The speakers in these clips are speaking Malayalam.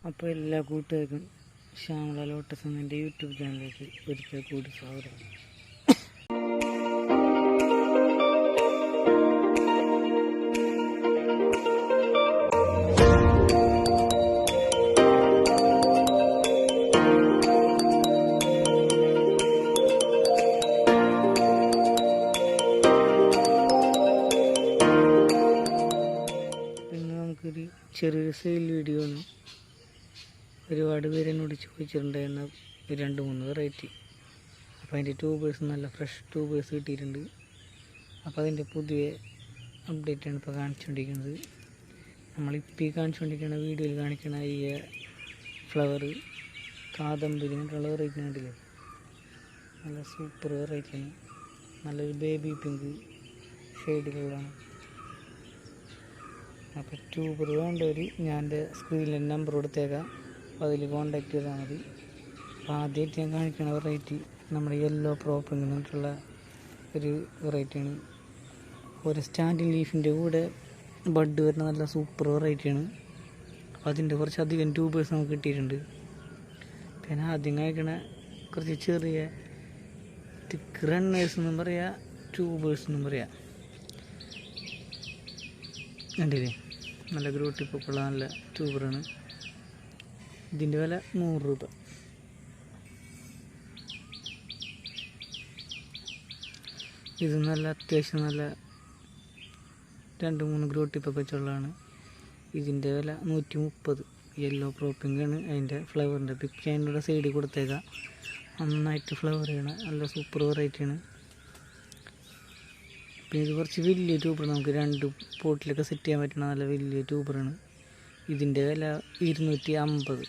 അപ്പോൾ എല്ലാ കൂട്ടുകാർക്കും ശ്യാമള ലോട്ടസ് എന്ന യൂട്യൂബ് ചാനലിലേക്ക് ഒരിക്കൽ കൂടി സ്വാഗതം. പിന്നെ നമുക്കൊരു ചെറിയൊരു സെയിൽ വീഡിയോ ആണ്. ഒരുപാട് പേര് എന്നോട് ചോദിച്ചിട്ടുണ്ടായിരുന്ന 2-3 വെറൈറ്റി. അപ്പോൾ അതിൻ്റെ ട്യൂബേഴ്സ് നല്ല ഫ്രഷ് ട്യൂബേഴ്സ് കിട്ടിയിട്ടുണ്ട്. അപ്പോൾ അതിൻ്റെ പുതിയ അപ്ഡേറ്റാണ് ഇപ്പോൾ കാണിച്ചുകൊണ്ടിരിക്കുന്നത്. നമ്മളിപ്പോൾ കാണിച്ചുകൊണ്ടിരിക്കുന്ന വീഡിയോയിൽ കാണിക്കുന്ന ഈ ഫ്ലവർ കാദംബരി എന്നിട്ടുള്ള വെറൈറ്റി കണ്ടില്ലേ, നല്ല സൂപ്പർ വെറൈറ്റിയാണ്. നല്ലൊരു ബേബി പിങ്ക് ഷെയ്ഡിലുള്ളതാണ്. അപ്പോൾ ട്യൂബർ വേണ്ടവർ ഞാൻ എൻ്റെ സ്ക്രീനിൽ നമ്പർ കൊടുത്തേക്കാം, അപ്പോൾ അതിൽ കോൺടാക്ട് ചെയ്താൽ മതി. അപ്പോൾ ആദ്യമായിട്ട് ഞാൻ കാണിക്കുന്ന വെറൈറ്റി നമ്മുടെ യെല്ലോ പ്രോപ്പിംഗ് എന്നിട്ടുള്ള ഒരു വെറൈറ്റിയാണ്. ഒരു സ്റ്റാൻഡിങ് ലീഫിൻ്റെ കൂടെ ബഡ് വരുന്ന നല്ല സൂപ്പർ വെറൈറ്റിയാണ്. അപ്പോൾ അതിൻ്റെ കുറച്ചധികം ട്യൂബേഴ്സ് നമുക്ക് കിട്ടിയിട്ടുണ്ട്. പിന്നെ ആദ്യം കാണിക്കണ കുറച്ച് ചെറിയ തിക്ക് റണ്ണേഴ്സ് എന്നും പറയാം, ട്യൂബേഴ്സ് എന്നും പറയാം. കണ്ടില്ലേ, നല്ല ഗ്രൂട്ടിപ്പൊക്കെയുള്ള നല്ല ട്യൂബറാണ്. ഇതിൻ്റെ വില 100 രൂപ. ഇത് നല്ല അത്യാവശ്യം നല്ല 2-3 ഗ്രൂട്ടിപ്പൊക്കെ വെച്ചുള്ളതാണ്. ഇതിൻ്റെ വില 130. യെല്ലോ പ്രോപ്പിംഗ് ആണ്. അതിൻ്റെ ഫ്ലവറിൻ്റെ പിക്ക് അതിൻ്റെ സൈഡിൽ കൊടുത്തേക്കാം. നന്നായിട്ട് ഫ്ലവർ ചെയ്യണം, നല്ല സൂപ്പർ വെറൈറ്റിയാണ്. പിന്നെ ഇത് കുറച്ച് വലിയ ട്യൂബർ, നമുക്ക് 2 പോട്ടിലൊക്കെ സെറ്റ് ചെയ്യാൻ പറ്റുന്ന നല്ല വലിയ ട്യൂബറാണ്. ഇതിൻ്റെ വില 250.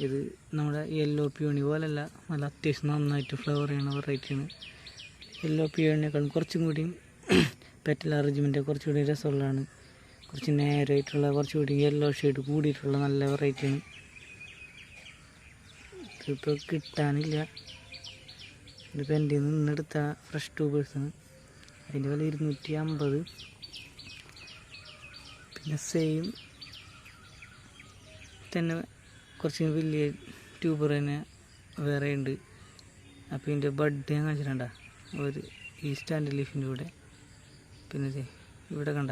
ഇത് നമ്മുടെ യെല്ലോ പിയോണി പോലല്ല, നല്ല അത്യാവശ്യം നന്നായിട്ട് ഫ്ലവർ ചെയ്യുന്ന വെറൈറ്റിയാണ്. യെല്ലോ പിയോണിനേക്കാളും കുറച്ചും കൂടി പെറ്റൽ അറേഞ്ച്മെൻറ്റ് കുറച്ചുകൂടി രസമുള്ളതാണ്. കുറച്ച് നേരായിട്ടുള്ള കുറച്ചുകൂടി യെല്ലോ ഷെയ്ഡ് കൂടിയിട്ടുള്ള നല്ല വെറൈറ്റിയാണ്. ഇതിപ്പോൾ കിട്ടാനില്ല. ഇതിപ്പോൾ എൻ്റെ നിന്നെടുത്ത ഫ്രഷ് ട്യൂബേഴ്സാണ്. അതിൻ്റെ വില 250. പിന്നെ സെയിം തന്നെ കുറച്ച് വലിയ ട്യൂബർ തന്നെ വേറെ ഉണ്ട്. അപ്പോൾ ഇതിൻ്റെ ബഡ് ഞാൻ കാണിച്ചിട്ടുണ്ട ഒരു ഈ സ്റ്റാൻഡ് ലീഫിൻ്റെ കൂടെ. പിന്നെ ഇവിടെ കണ്ട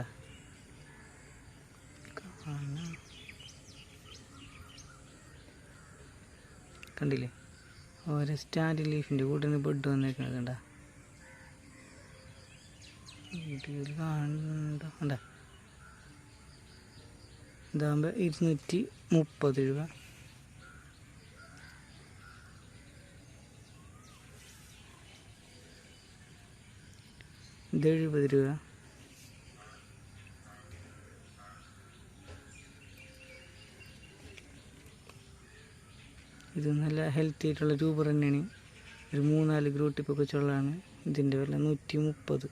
കണ്ടില്ലേ, ഓരോ സ്റ്റാൻഡ് ലീഫിൻ്റെ കൂടെ ബഡ് വന്നേക്കുന്നത് കണ്ട. വീഡിയോയിൽ കണ്ട. ഇതാകുമ്പോൾ 230 രൂപ. ഇത് 70 രൂപ. ഇത് നല്ല ഹെൽത്തി ആയിട്ടുള്ള ട്യൂബർ തന്നെയാണ്. ഒരു 3-4 ഗ്രൂട്ടിപ്പൊക്കെ വെച്ചുള്ളതാണ്. ഇതിൻ്റെ വില 130.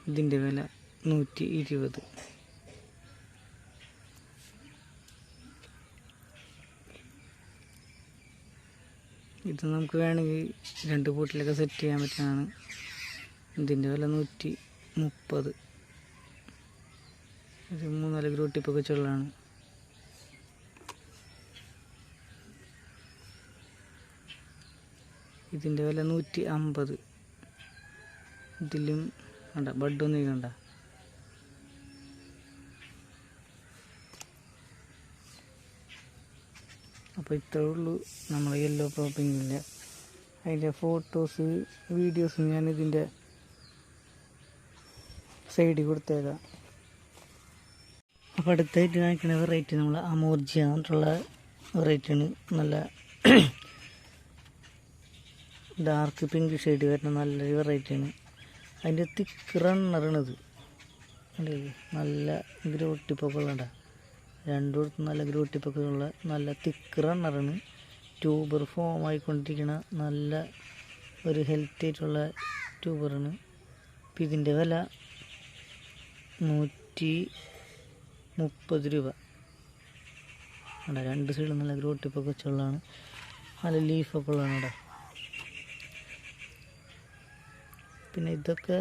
ഇതിൻ്റെ വില 120. ഇത് നമുക്ക് വേണമെങ്കിൽ 2 പോട്ടിലൊക്കെ സെറ്റ് ചെയ്യാൻ പറ്റുന്നതാണ്. ഇതിൻ്റെ വില 130. ഇത് 3-4 ഗ്രൂട്ടിപ്പൊക്കെ വെച്ചുള്ളതാണ്. ഇതിൻ്റെ വില 150. ഇതിലും കണ്ട ബഡൊന്നും കണ്ട. അപ്പോൾ ഇത്രേ ഉള്ളൂ നമ്മൾ യെല്ലോ പ്രോപ്പിങ്ങിൻ്റെ. അതിൻ്റെ ഫോട്ടോസ് വീഡിയോസ് ഞാനിതിൻ്റെ സൈഡിൽ കൊടുത്തേക്കാം. അപ്പോൾ അടുത്തായിട്ട് കാണിക്കുന്ന വെറൈറ്റി നമ്മൾ അമോർജിയ എന്നിട്ടുള്ള വെറൈറ്റിയാണ്. നല്ല ഡാർക്ക് പിങ്ക് ഷെയ്ഡ് വരുന്ന നല്ലൊരു വെറൈറ്റിയാണ്. അതിൻ്റെ തിക്ക് റണ്ണറാണിത്. നല്ല ഗ്രൂട്ടിപ്പൊക്കെ ഉള്ള 2 നല്ല ഗ്രൂട്ടിപ്പൊക്കെ ഉള്ള നല്ല തിക്ക് റണ്ണറാണ്. ട്യൂബർ ഫോം ആയിക്കൊണ്ടിരിക്കുന്ന നല്ല ഒരു ഹെൽത്തി ആയിട്ടുള്ള ട്യൂബറാണ്. അപ്പം ഇതിൻ്റെ വില 130 രൂപ. 2 സൈഡിൽ നല്ല ഗ്രൂട്ടിപ്പൊക്കെ വെച്ചുള്ളതാണ്. നല്ല ലീഫൊക്കെ ഉള്ളതാണ് ഇവിടെ. പിന്നെ ഇതൊക്കെ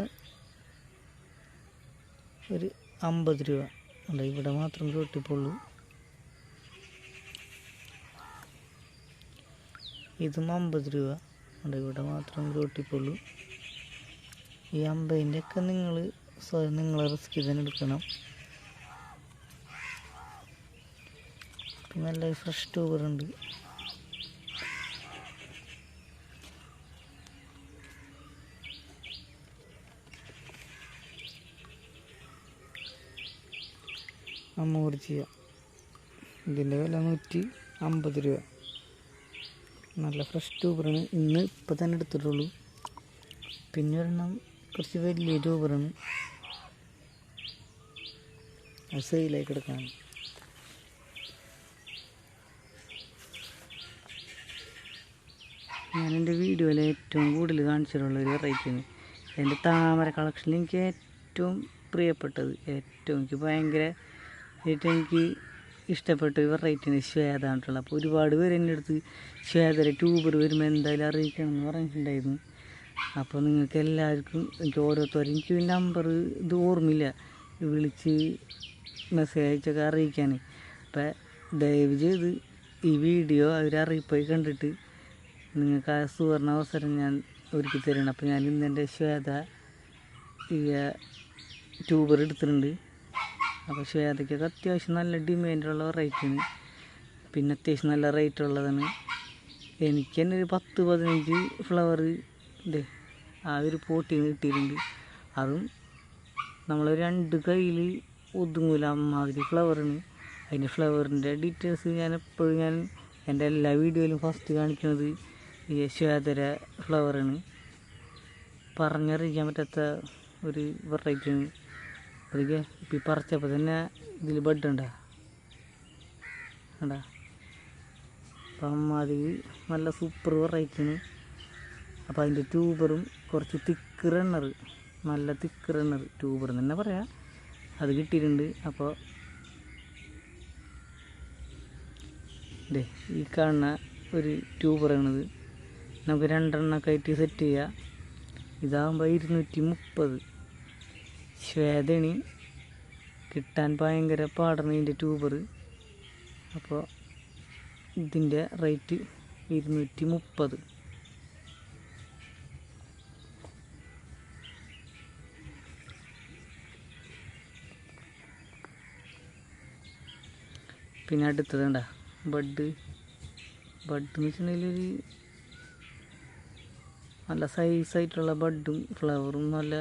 ഒരു 50 രൂപ. അല്ല, ഇവിടെ മാത്രം ഗ്രോട്ടിപ്പുള്ളൂ. ഇതും 50 രൂപ. അല്ല, ഇവിടെ മാത്രം ഗ്രോട്ടിപ്പുള്ളൂ. ഈ 50-ൻ്റെയൊക്കെ നിങ്ങൾ സ്വയം നിങ്ങളെ റിസ്ക് തന്നെ എടുക്കണം. പിന്നെ നല്ല ഫ്രഷ് ട്യൂബറുണ്ട്. അമൂർജിയ, ഇതിൻ്റെ വില 150 രൂപ. നല്ല ഫ്രഷ് ട്യൂബറാണ്. ഇന്ന് ഇപ്പം തന്നെ എടുത്തിട്ടുള്ളൂ. പിന്നെ ഒരെണ്ണം കുറച്ച് വലിയ ട്യൂബറാണ്, അത് സെയിലായി കിടക്കാണ്. ഞാൻ എൻ്റെ വീഡിയോയിൽ ഏറ്റവും കൂടുതൽ കാണിച്ചിട്ടുള്ള ഒരു വെറൈറ്റിയാണ്. എൻ്റെ താമര കളക്ഷനിൽ എനിക്ക് ഏറ്റവും പ്രിയപ്പെട്ടത്, എനിക്ക് ഭയങ്കര എനിക്ക് ഇഷ്ടപ്പെട്ട ഒരു വെറൈറ്റിയാണ് ശ്വേത എന്നിട്ടുള്ളത്. അപ്പോൾ ഒരുപാട് പേര് എൻ്റെ അടുത്ത് ശ്വേതയുടെ ട്യൂബർ വരുമ്പോൾ എന്തായാലും അറിയിക്കണം എന്ന് പറഞ്ഞിട്ടുണ്ടായിരുന്നു. അപ്പോൾ നിങ്ങൾക്ക് എല്ലാവർക്കും എനിക്ക് ഓരോരുത്തരും എനിക്ക് നമ്പർ ഇത് ഓർമ്മയില്ല, വിളിച്ച് മെസ്സേജ് അയച്ചൊക്കെ അറിയിക്കാൻ. അപ്പം ദയവ് ചെയ്ത് ഈ വീഡിയോ അവരറിയിപ്പോയി കണ്ടിട്ട് നിങ്ങൾക്ക് ആ സുവർണ്ണ അവസരം ഞാൻ ഒരുക്കി തരണം. അപ്പോൾ ഞാൻ ഇന്ന് എൻ്റെ ശ്വേത ഈ ട്യൂബർ എടുത്തിട്ടുണ്ട്. അപ്പോൾ ശ്വേതയ്ക്കൊക്കെ അത്യാവശ്യം നല്ല ഡിമാൻഡുള്ള വെറൈറ്റിയാണ്. പിന്നെ അത്യാവശ്യം നല്ല റേറ്റ് ഉള്ളതാണ്. എനിക്ക് തന്നെ ഒരു 10-15 ഫ്ലവർ ഇതേ ആ ഒരു പോട്ടിൽ നിന്ന് കിട്ടിയിട്ടുണ്ട്. അതും നമ്മൾ 2 കയ്യിൽ ഒതുങ്ങൂല, അമ്മാതിരി ഫ്ലവറാണ്. അതിൻ്റെ ഫ്ലവറിൻ്റെ ഡീറ്റെയിൽസ് ഞാൻ എപ്പോഴും എൻ്റെ എല്ലാ വീഡിയോയിലും ഫസ്റ്റ് കാണിക്കുന്നത് ഈ ശ്വേതര ഫ്ലവറാണ്. പറഞ്ഞറിയിക്കാൻ പറ്റാത്ത ഒരു വെറൈറ്റിയാണ്. അതൊക്കെ ഇപ്പം പറിച്ചപ്പോൾ തന്നെ ഇതിൽ ബഡ് ഉണ്ടാ. അപ്പം അമ്മാതിരി നല്ല സൂപ്പർ വെറൈറ്റിയാണ്. അപ്പോൾ അതിൻ്റെ ട്യൂബറും കുറച്ച് തിക്ക് റണ്ണർ, നല്ല തിക്ക് റണ്ണർ ട്യൂബർ എന്ന് തന്നെ പറയാം, അത് കിട്ടിയിട്ടുണ്ട്. അപ്പോൾ ഇതേ ഈ കാണുന്ന ഒരു ട്യൂബറാണിത്. നമുക്ക് 2 എണ്ണമൊക്കെ ആയിട്ട് സെറ്റ് ചെയ്യാം. ഇതാകുമ്പോൾ 230. ശ്വേതണി കിട്ടാൻ ഭയങ്കര പാടാണ് ഇതിൻ്റെ ട്യൂബർ. അപ്പോൾ ഇതിൻ്റെ റേറ്റ് 230. പിന്നെ അടുത്തത് കണ്ട ബഡ് എന്ന് വെച്ചിട്ടുണ്ടെങ്കിൽ ഒരു നല്ല സൈസായിട്ടുള്ള ബഡും ഫ്ലവറും നല്ല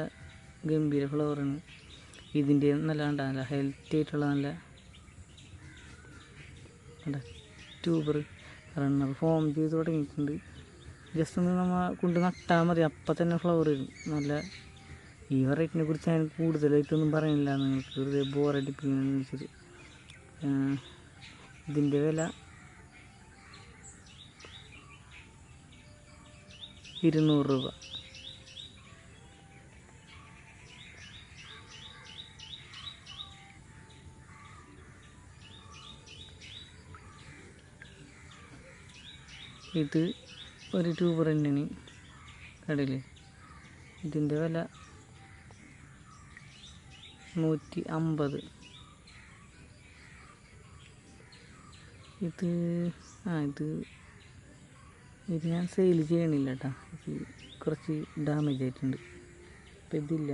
ഗംഭീര ഫ്ലവറാണ്. ഇതിൻ്റെ നല്ല ഹെൽത്തി ആയിട്ടുള്ള നല്ല ട്യൂബർ റണ്ണർ ഫോം ചെയ്ത് തുടങ്ങിയിട്ടുണ്ട്. ജസ്റ്റ് ഒന്ന് നമ്മൾ കൊണ്ട് നട്ടാൽ മതി, അപ്പം തന്നെ ഫ്ലവർ വരും. നല്ല ഈ വെറൈറ്റിനെ കുറിച്ച് ഞാൻ കൂടുതലായിട്ടൊന്നും പറയുന്നില്ല, നിങ്ങൾക്ക് വെറുതെ ബോറടിപ്പിക്കുന്നതെന്ന് വെച്ചിട്ട്. ഇതിൻ്റെ വില 200 രൂപ. ഇത് ഒരു ട്യൂബർ തന്നെയാണ് കടയിൽ. ഇതിൻ്റെ വില 150. ഇത് ഞാൻ സെയിൽ ചെയ്യണില്ല കേട്ടോ, ഇത് കുറച്ച് ഡാമേജ് ആയിട്ടുണ്ട്. അപ്പം ഇതില്ല.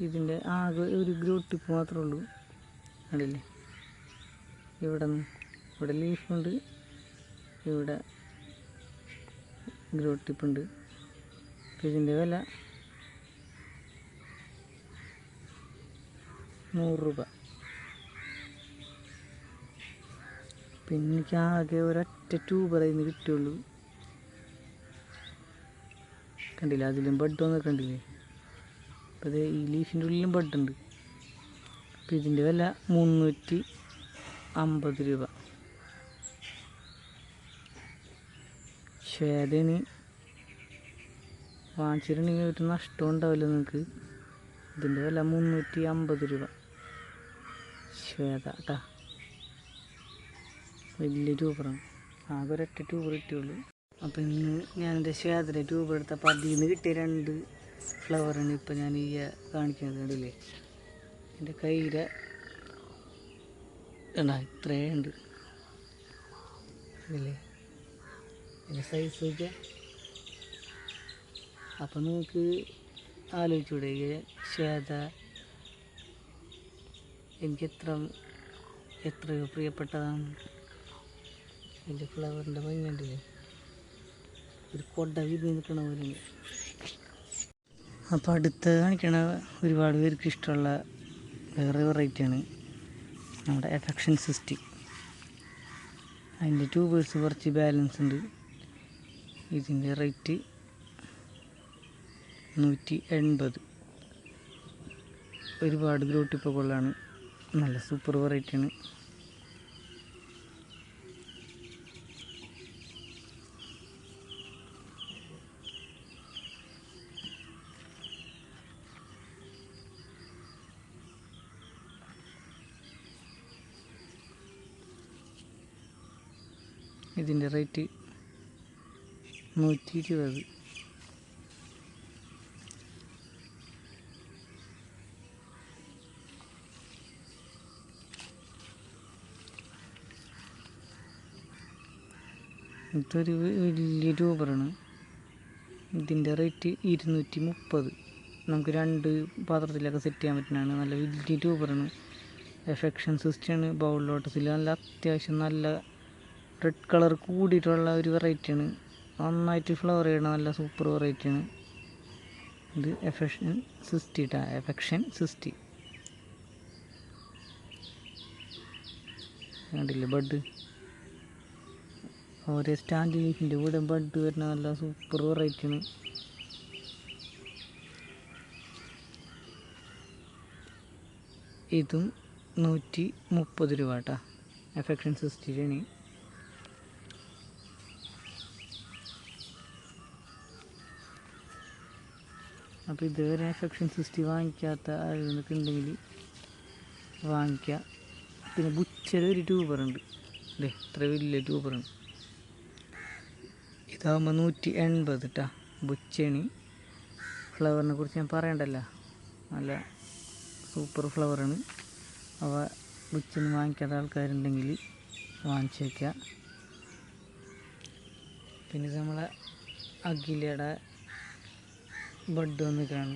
ഇതിൻ്റെ ആകെ ഒരു ഗ്രൂട്ട് ടിപ്പ് മാത്രമേ ഉള്ളൂ. കണ്ടില്ലേ, ഇവിടെ ലീഫുണ്ട്, ഇവിടെ ഗ്രൂട്ട് ടിപ്പുണ്ട്. ഇതിൻ്റെ വില 100 രൂപ. പിന്നെ എനിക്ക് ആകെ ഒരൊറ്റ ട്യൂബറിൽ നിന്ന് കിട്ടുള്ളൂ. കണ്ടില്ല, അതിലും ബഡ് വന്ന് കണ്ടില്ലേ. അപ്പോൾ ഇത് ഈ ലീഫിൻ്റെ ഉള്ളിലും ബഡുണ്ട്. അപ്പോൾ ഇതിൻ്റെ വില 350 രൂപ. ശ്വേതന് വാങ്ങിച്ചിട്ടുണ്ടെങ്കിൽ ഒരു നഷ്ടം ഉണ്ടാവില്ല നിങ്ങൾക്ക്. ഇതിൻ്റെ വില 350 രൂപ. ശ്വേത കേട്ടോ, വലിയ ട്യൂബറാണ്. ആകെ ഒരൊറ്റ ട്യൂബർ കിട്ടിയുള്ളൂ. അപ്പോൾ ഇന്ന് ഞാൻ എൻ്റെ ക്ഷേത്ര ട്യൂബ് എടുത്തപ്പോൾ അതിൽ നിന്ന് കിട്ടിയ 2 ഫ്ലവറാണ് ഇപ്പോൾ ഞാൻ ഈ കാണിക്കുന്നത്. കണ്ടില്ലേ, എൻ്റെ കയ്യിലെ ഇത്രയുണ്ട്. ഇല്ലേ എൻ്റെ സൈസ് നോക്കിയാൽ. അപ്പം നിങ്ങൾക്ക് ആലോചിച്ചൂടെ ഈ ശ്വേത എനിക്ക് എത്രയോ പ്രിയപ്പെട്ടതാണ്. എൻ്റെ ഫ്ലവറിൻ്റെ ഭംഗിയുണ്ടല്ലേ, ഒരു കൊട വിരിഞ്ഞ് നിൽക്കണ പോലെയാണ്. അപ്പോൾ അടുത്ത് കാണിക്കണ ഒരുപാട് പേർക്ക് ഇഷ്ടമുള്ള വേറെ വെറൈറ്റിയാണ് നമ്മുടെ എഫക്ഷൻ 60. അതിൻ്റെ ട്യൂബേഴ്സ് കുറച്ച് ബാലൻസ് ഉണ്ട്. ഇതിൻ്റെ റേറ്റ് 180. ഒരുപാട് ഗ്രോട്ടിപ്പൊക്കെ ഉള്ളതാണ്. നല്ല സൂപ്പർ വെറൈറ്റിയാണ്. ഇതിൻ്റെ റേറ്റ് 120. ഇതൊരു വലിയ ട്യൂബറാണ്. ഇതിൻ്റെ റേറ്റ് 230. നമുക്ക് 2 പാത്രത്തിലൊക്കെ സെറ്റ് ചെയ്യാൻ പറ്റുന്നതാണ്. നല്ല വലിയ ട്യൂബറാണ്. എഫക്ഷൻ സിസ്റ്റമാണ്. ബൗൾ ലോട്ടസിൽ നല്ല അത്യാവശ്യം നല്ല റെഡ് കളർ കൂടിയിട്ടുള്ള ഒരു വെറൈറ്റിയാണ്. നന്നായിട്ട് ഫ്ലവർ ചെയ്യണ നല്ല സൂപ്പർ വെറൈറ്റിയാണ്. ഇത് എഫക്ഷൻ 60 ട്ടാ. എഫക്ഷൻ 60 കണ്ടില്ലേ, ബഡ് ഓരോ സ്റ്റാൻഡ് ലീഫിൻ്റെ കൂടെ ബഡ് വരുന്ന നല്ല സൂപ്പർ വെറൈറ്റിയാണ്. ഇതും 130 രൂപ കേട്ടോ. എഫക്ഷൻ 60 ആണ്. അപ്പോൾ ഇതുവരെ എഫക്ഷൻ 60 വാങ്ങിക്കാത്ത ആളുകളൊക്കെ ഉണ്ടെങ്കിൽ വാങ്ങിക്കുക. പിന്നെ ബുച്ചയുടെ ഒരു ട്യൂബറുണ്ട്. അല്ലേ, ഇത്ര വലിയ ട്യൂബറാണ്. ഇതാകുമ്പോൾ 180 കേട്ടോ. ബുച്ചേണി ഫ്ലവറിനെ കുറിച്ച് ഞാൻ പറയണ്ടല്ലോ, നല്ല സൂപ്പർ ഫ്ലവറാണ്. അവ ബുച്ചൊന്നും വാങ്ങിക്കാത്ത ആൾക്കാരുണ്ടെങ്കിൽ വാങ്ങിച്ച് വയ്ക്കുക. പിന്നെ ഇത് നമ്മളെ അഖിലയുടെ ബഡ് വന്നിട്ടാണ്.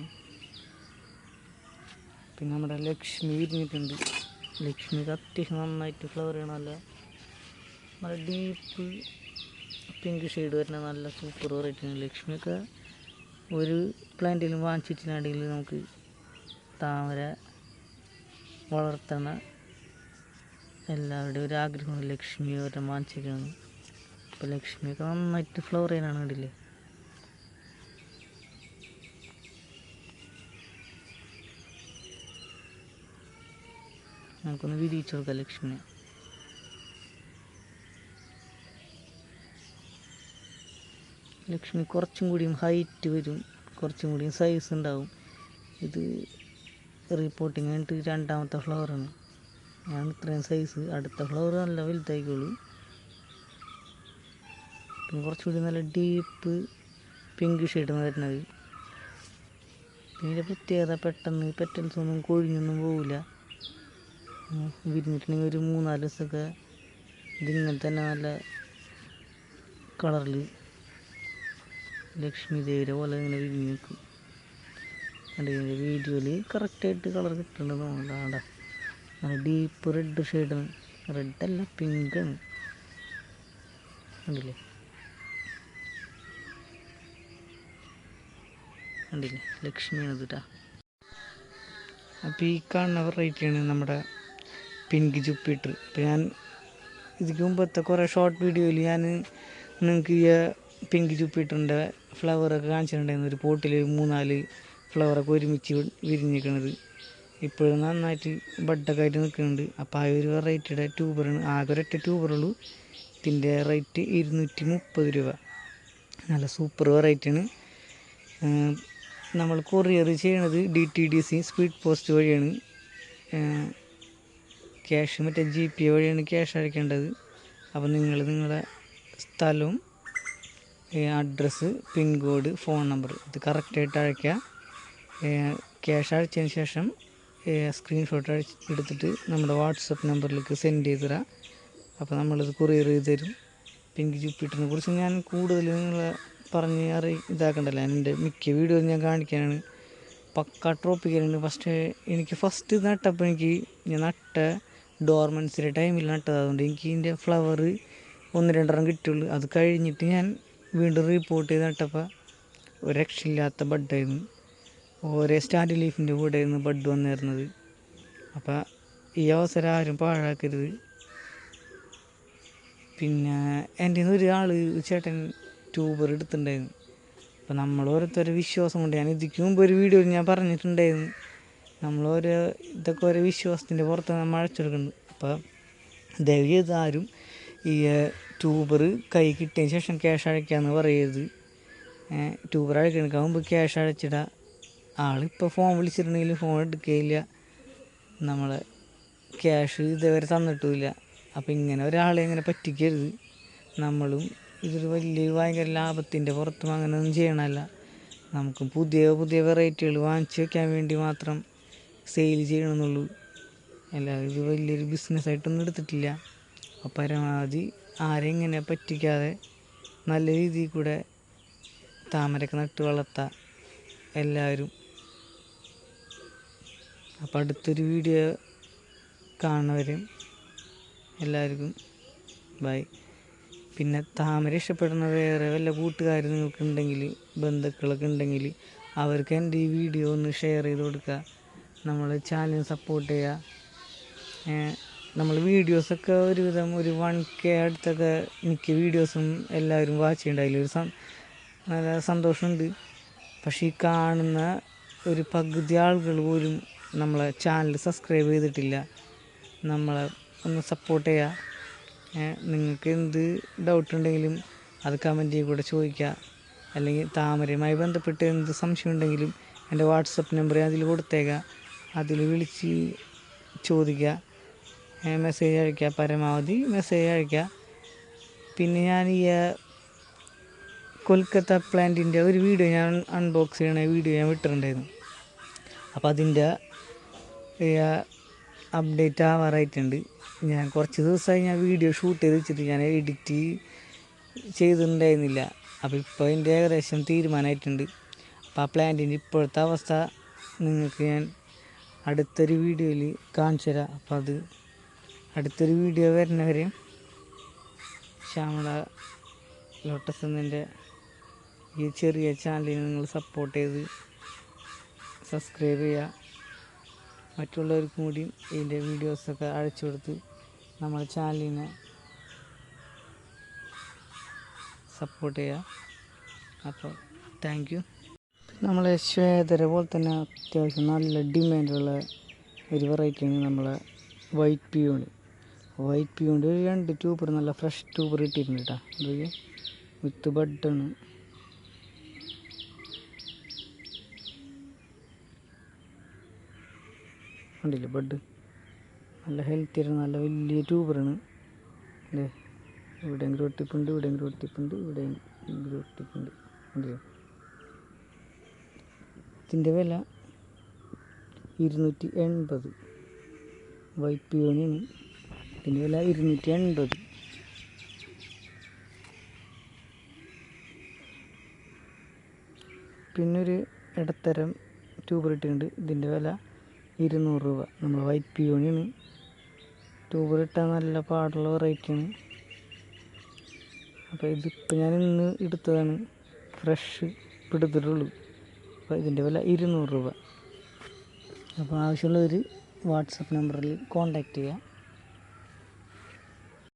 പിന്നെ നമ്മുടെ ലക്ഷ്മി വിരിഞ്ഞിട്ടുണ്ട്. ലക്ഷ്മിക്ക് അത്യാവശ്യം നന്നായിട്ട് ഫ്ലവർ ചെയ്യണമല്ല, നല്ല ഡീപ്പ് പിങ്ക് ഷെയ്ഡ് വരുന്ന നല്ല സൂപ്പർ വെറൈറ്റിയാണ്. ലക്ഷ്മിയൊക്കെ ഒരു പ്ലാന്റിലും വാങ്ങിച്ചിട്ടുണ്ടെങ്കിൽ നമുക്ക് താമര വളർത്തണ എല്ലാവരുടെയും ഒരു ആഗ്രഹമാണ് ലക്ഷ്മി അവരെ വാങ്ങിച്ചിരിക്കുന്നത്. അപ്പോൾ ലക്ഷ്മിയൊക്കെ നന്നായിട്ട് ഫ്ലവർ ചെയ്യാനാണ്. കണ്ടില്ലേ, നമുക്കൊന്ന് വിരിയിച്ചു കൊടുക്കാം ലക്ഷ്മിനെ. ലക്ഷ്മി കുറച്ചും കൂടിയും ഹൈറ്റ് വരും, കുറച്ചും കൂടിയും സൈസ് ഉണ്ടാവും. ഇത് റിപ്പോർട്ടിങ് കഴിഞ്ഞിട്ട് 2ാമത്തെ ഫ്ലവറാണ്. ഞാൻ ഇത്രയും സൈസ്. അടുത്ത ഫ്ലവർ നല്ല വലുതായിക്കോളൂ. പിന്നെ കുറച്ചുകൂടി നല്ല ഡീപ്പ് പിങ്ക് ഷെയ്ഡ് വരുന്നത്. പിന്നെ പ്രത്യേകത പെട്ടെന്ന് പെറ്റൽസ് ഒന്നും കൊഴിഞ്ഞൊന്നും പോവില്ല. വിരിഞ്ഞിട്ടുണ്ടെങ്കിൽ ഒരു 3-4 ദിവസമൊക്കെ ഇതിങ്ങനെ തന്നെ നല്ല കളറിൽ ലക്ഷ്മി ദേവിയുടെ പോലെ ഇങ്ങനെ വിരിഞ്ഞ് നിൽക്കും. കണ്ടില്ലേ, വീഡിയോയിൽ കറക്റ്റായിട്ട് കളർ കിട്ടുന്നുണ്ടെന്ന് തോന്നുന്നുണ്ട്. നല്ല ഡീപ്പ് റെഡ് ഷെയ്ഡാണ്. റെഡല്ല, പിങ്കാണ്. കണ്ടില്ലേ കണ്ടില്ലേ ലക്ഷ്മിയാണ് കേട്ടോ. അപ്പോൾ ഈ കാണുന്ന വെറൈറ്റിയാണ് നമ്മുടെ പിങ്ക് ജുപ്പിറ്റർ. ഇപ്പോൾ ഞാൻ ഇതിക്ക് മുമ്പത്തെ കുറേ ഷോർട്ട് വീഡിയോയിൽ ഞാൻ നിങ്ങൾക്ക് ഈ പിങ്ക് ജുപ്പിറ്ററിൻ്റെ ഫ്ലവറൊക്കെ കാണിച്ചിട്ടുണ്ടായിരുന്നു. ഒരു പോട്ടിൽ 3-4 ഫ്ലവറൊക്കെ ഒരുമിച്ച് വിരിഞ്ഞിരിക്കുന്നത്. ഇപ്പോഴും നന്നായിട്ട് ബഡൊക്കെ ആയിട്ട് നിൽക്കുന്നുണ്ട്. അപ്പോൾ ആ ഒരു വെറൈറ്റിയുടെ ട്യൂബറാണ്. ആകെ ഒരൊറ്റ ട്യൂബറുള്ളൂ. ഇതിൻ്റെ റേറ്റ് 230 രൂപ. നല്ല സൂപ്പർ വെറൈറ്റിയാണ്. നമ്മൾ കൊറിയർ ചെയ്യണത് DTDC സ്പീഡ് പോസ്റ്റ് വഴിയാണ്. ക്യാഷ് മറ്റേ GPay വഴിയാണ് ക്യാഷ് അയക്കേണ്ടത്. അപ്പോൾ നിങ്ങൾ നിങ്ങളുടെ സ്ഥലവും അഡ്രസ്സ്, പിൻകോഡ്, ഫോൺ നമ്പർ ഇത് കറക്റ്റായിട്ട് അയക്കുക. ക്യാഷ് അയച്ചതിന് ശേഷം സ്ക്രീൻഷോട്ട് എടുത്തിട്ട് നമ്മുടെ വാട്സപ്പ് നമ്പറിലേക്ക് സെൻഡ് ചെയ്ത് തരാം. അപ്പോൾ നമ്മളിത് കൊറിയർ ചെയ്ത് തരും. പിങ്ക് ജൂപ്പിറ്ററിനെ കുറിച്ച് ഞാൻ കൂടുതൽ നിങ്ങളെ പറഞ്ഞ് ഇതാക്കണ്ടല്ലോ. എൻ്റെ മിക്ക വീഡിയോ ഞാൻ കാണിക്കാനാണ്. പക്ക ട്രോപ്പിക്കലുണ്ട്. എനിക്ക് ഫസ്റ്റ് നട്ടപ്പോൾ ഞാൻ നട്ട ഡോർമൻസിൻ്റെ ടൈമിൽ നട്ടത്. അതുകൊണ്ട് എനിക്ക് ഇതിൻ്റെ ഫ്ലവർ 1-2 കിട്ടുള്ളൂ. അത് കഴിഞ്ഞിട്ട് ഞാൻ വീണ്ടും റിപ്പോർട്ട് ചെയ്ത് നട്ടപ്പോൾ ഒരു രക്ഷയില്ലാത്ത ബഡായിരുന്നു. ഒരേ സ്റ്റാൻഡ് ലീഫിൻ്റെ കൂടെ ആയിരുന്നു ബഡ് വന്നിരുന്നത്. അപ്പോൾ ഈ അവസരം ആരും പാഴാക്കരുത്. പിന്നെ എൻ്റെ ഒരാൾ ചേട്ടൻ ട്യൂബർ എടുത്തിട്ടുണ്ടായിരുന്നു. അപ്പോൾ നമ്മൾ ഓരോരുത്തരുടെ വിശ്വാസം കൊണ്ട് ഞാൻ ഇതിക്ക് മുമ്പ് ഒരു വീഡിയോയിൽ ഞാൻ പറഞ്ഞിട്ടുണ്ടായിരുന്നു, ഇതൊക്കെ ഓരോ വിശ്വാസത്തിൻ്റെ പുറത്ത് നമ്മൾ അഴച്ചെടുക്കുന്നുണ്ട്. അപ്പോൾ ദയവ് ചെയ്ത് ആരും ഈ ട്യൂബർ കൈ കിട്ടിയതിന് ശേഷം ക്യാഷ് അയക്കാമെന്ന് പറയരുത്. ട്യൂബർ അയക്കണേക്കാൾ മുമ്പ് ക്യാഷ് അയച്ചിടുക. ആളിപ്പോൾ ഫോൺ വിളിച്ചിട്ടുണ്ടെങ്കിൽ ഫോൺ എടുക്കുകയില്ല, നമ്മളെ ക്യാഷ് ഇതേവരെ തന്നിട്ടുമില്ല. അപ്പോൾ ഇങ്ങനെ ഒരാളെ ഇങ്ങനെ പറ്റിക്കരുത്. നമ്മളും ഇതൊരു ഭയങ്കര ലാഭത്തിൻ്റെ പുറത്തും അങ്ങനെയൊന്നും ചെയ്യണമല്ല. നമുക്ക് പുതിയ വെറൈറ്റികൾ വാങ്ങിച്ച് വയ്ക്കാൻ വേണ്ടി മാത്രം സെയിൽ ചെയ്യണമെന്നുള്ളൂ. അല്ലാതെ ഇത് വലിയൊരു ബിസിനസ്സായിട്ടൊന്നും എടുത്തിട്ടില്ല. അപ്പോൾ പരമാവധി ആരെയും ഇങ്ങനെ പറ്റിക്കാതെ നല്ല രീതിയിൽ കൂടെ താമരയൊക്കെ നട്ട് വളർത്താം എല്ലാവരും. അപ്പോൾ അടുത്തൊരു വീഡിയോ കാണുന്നവരും എല്ലാവർക്കും ബൈ. പിന്നെ താമര ഇഷ്ടപ്പെടുന്ന വേറെ വല്ല കൂട്ടുകാർ നിങ്ങൾക്കുണ്ടെങ്കിൽ, ബന്ധുക്കളൊക്കെ ഉണ്ടെങ്കിൽ അവർക്ക് എൻ്റെ ഈ വീഡിയോ ഒന്ന് ഷെയർ ചെയ്ത് കൊടുക്കുക. നമ്മൾ ചാനൽ സപ്പോർട്ട് ചെയ്യുക. നമ്മൾ വീഡിയോസൊക്കെ ഒരുവിധം ഒരു 1K അടുത്തൊക്കെ മിക്ക വീഡിയോസും എല്ലാവരും വാച്ച് ചെയ്യേണ്ട. അതിലൊരു നല്ല സന്തോഷമുണ്ട്. പക്ഷേ ഈ കാണുന്ന ഒരു പകുതി ആളുകൾ പോലും നമ്മളെ ചാനൽ സബ്സ്ക്രൈബ് ചെയ്തിട്ടില്ല. നമ്മളെ ഒന്ന് സപ്പോർട്ട് ചെയ്യുക. നിങ്ങൾക്ക് എന്ത് ഡൗട്ട് ഉണ്ടെങ്കിലും അത് കമൻറ്റ് കൂടെ ചോദിക്കുക. അല്ലെങ്കിൽ താമരയുമായി ബന്ധപ്പെട്ട് എന്ത് സംശയം ഉണ്ടെങ്കിലും എൻ്റെ വാട്സപ്പ് നമ്പർ അതിൽ കൊടുത്തേക്കുക. അതിൽ വിളിച്ച് ചോദിക്കുക, മെസ്സേജ് അയയ്ക്കുക, പരമാവധി മെസ്സേജ് അയയ്ക്കുക. പിന്നെ ഞാൻ ഈ കൊൽക്കത്ത പ്ലാന്റിൻ്റെ ഒരു വീഡിയോ ഞാൻ അൺബോക്സ് ചെയ്യണ വീഡിയോ ഞാൻ വിട്ടിട്ടുണ്ടായിരുന്നു. അപ്പോൾ അതിൻ്റെ അപ്ഡേറ്റ് ആവാറായിട്ടുണ്ട്. ഞാൻ കുറച്ച് ദിവസമായി ഞാൻ വീഡിയോ ഷൂട്ട് ചെയ്ത് വെച്ചിട്ട് ഞാൻ എഡിറ്റ് ചെയ്തിട്ടുണ്ടായിരുന്നില്ല. അപ്പോൾ ഇപ്പോൾ അതിൻ്റെ ഏകദേശം തീരുമാനമായിട്ടുണ്ട്. അപ്പോൾ ആ പ്ലാന്റിൻ്റെ ഇപ്പോഴത്തെ അവസ്ഥ നിങ്ങൾക്ക് ഞാൻ അടുത്തൊരു വീഡിയോയിൽ കാണിച്ചു തരാം. അപ്പോൾ അത് അടുത്തൊരു വീഡിയോ വരുന്നവരെയും ശ്യാമള ലോട്ടസ് എന്നതിൻ്റെ ഈ ചെറിയ ചാനലിനെ നിങ്ങൾ സപ്പോർട്ട് ചെയ്ത് സബ്സ്ക്രൈബ് ചെയ്യുക. മറ്റുള്ളവർക്കും കൂടിയും ഇതിൻ്റെ വീഡിയോസൊക്കെ അയച്ചു കൊടുത്ത് നമ്മുടെ ചാനലിനെ സപ്പോർട്ട് ചെയ്യുക. അപ്പോൾ താങ്ക് യു. നമ്മളെ ശ്വേതര പോലെ തന്നെ അത്യാവശ്യം നല്ല ഡിമാൻഡുള്ള ഒരു വെറൈറ്റിയാണ് നമ്മളെ വൈറ്റ് പിയോണി. വൈറ്റ് പിയോണ്ട് 2 ട്യൂബർ നല്ല ഫ്രഷ് ട്യൂബർ ഇട്ടിട്ടുണ്ട് കേട്ടോ. അത് വിത്ത് ബഡാണ്. കണ്ടില്ലേ ബഡ്? നല്ല ഹെൽത്തി ആയിട്ട് നല്ല വലിയ ട്യൂബറാണ്. അല്ലേ, ഇവിടെയെങ്കിലും ഒട്ടിപ്പുണ്ട്, ഇവിടെയെങ്കിലും ഒട്ടിപ്പുണ്ട്, ഇവിടെയെങ്കിലും ഒട്ടിപ്പുണ്ട്. കണ്ടില്ലേ? ഇതിൻ്റെ വില 280. വൈറ്റ് പിയോണിയാണ്. ഇതിൻ്റെ വില 280. പിന്നൊരു ഇടത്തരം ട്യൂബർ ഇട്ടിട്ടുണ്ട്. ഇതിൻ്റെ വില 200 രൂപ. നമ്മൾ വൈറ്റ് പിയോണിയാണ്. ട്യൂബർ ഇട്ടാൽ നല്ല പാടുള്ള വെറൈറ്റിയാണ്. അപ്പോൾ ഇതിപ്പോൾ ഞാൻ ഇന്ന് എടുത്തതാണ്, ഫ്രഷ് എടുത്തിട്ടുള്ളൂ. അപ്പോൾ ഇതിൻ്റെ വില 200 രൂപ. അപ്പോൾ ആവശ്യമുള്ളവർ വാട്സപ്പ് നമ്പറിൽ കോൺടാക്റ്റ് ചെയ്യുക.